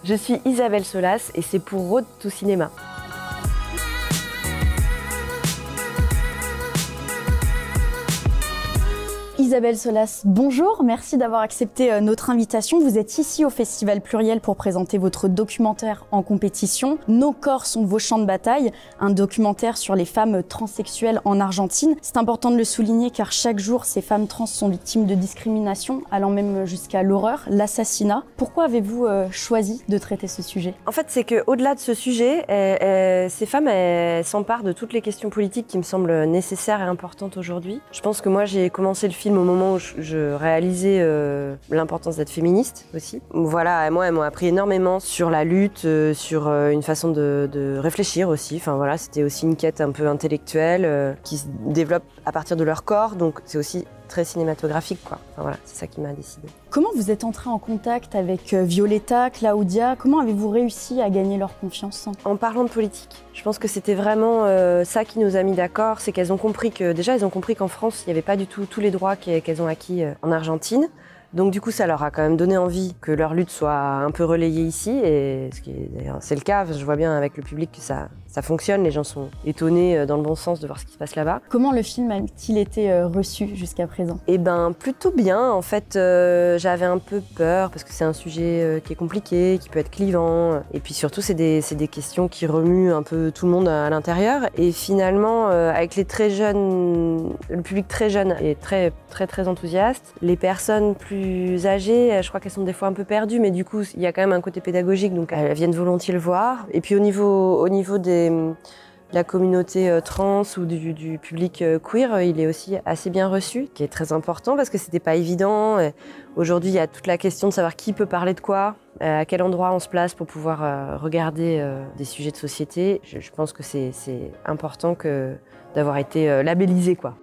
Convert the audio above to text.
Je suis Isabelle Solas et c'est pour Road to Cinéma. Isabelle Solas, bonjour, merci d'avoir accepté notre invitation. Vous êtes ici au Festival Pluriel pour présenter votre documentaire en compétition. Nos corps sont vos champs de bataille, un documentaire sur les femmes transsexuelles en Argentine. C'est important de le souligner car chaque jour, ces femmes trans sont victimes de discrimination, allant même jusqu'à l'horreur, l'assassinat. Pourquoi avez-vous choisi de traiter ce sujet? En fait, c'est qu'au-delà de ce sujet, ces femmes s'emparent de toutes les questions politiques qui me semblent nécessaires et importantes aujourd'hui. Je pense que moi, j'ai commencé le film au moment où je réalisais l'importance d'être féministe aussi. Voilà, moi, elles m'ont appris énormément sur la lutte, sur une façon de réfléchir aussi. Enfin voilà, c'était aussi une quête un peu intellectuelle qui se développe à partir de leur corps, donc c'est aussi très cinématographique, quoi. Enfin voilà, c'est ça qui m'a décidé. Comment vous êtes entrée en contact avec Violetta, Claudia? Comment avez-vous réussi à gagner leur confiance? En parlant de politique, je pense que c'était vraiment ça qui nous a mis d'accord, c'est qu'elles ont compris elles ont compris qu'en France, il n'y avait pas du tout tous les droits qu'elles ont acquis en Argentine. Donc du coup, ça leur a quand même donné envie que leur lutte soit un peu relayée ici, et ce qui est d'ailleurs c'est le cas. Je vois bien avec le public que ça fonctionne. Les gens sont étonnés dans le bon sens de voir ce qui se passe là-bas. Comment le film a-t-il été reçu jusqu'à présent? Eh ben plutôt bien. En fait, j'avais un peu peur parce que c'est un sujet qui est compliqué, qui peut être clivant, et puis surtout c'est des questions qui remuent un peu tout le monde à l'intérieur. Et finalement, avec les très jeunes, le public très jeune est très enthousiaste. Les personnes plus âgées, je crois qu'elles sont des fois un peu perdues, mais du coup il y a quand même un côté pédagogique, donc elles viennent volontiers le voir. Et puis au niveau de la communauté trans ou du public queer, il est aussi assez bien reçu, qui est très important parce que c'était pas évident. Aujourd'hui, il y a toute la question de savoir qui peut parler de quoi, à quel endroit on se place pour pouvoir regarder des sujets de société. Je pense que c'est important d'avoir été labellisé, quoi.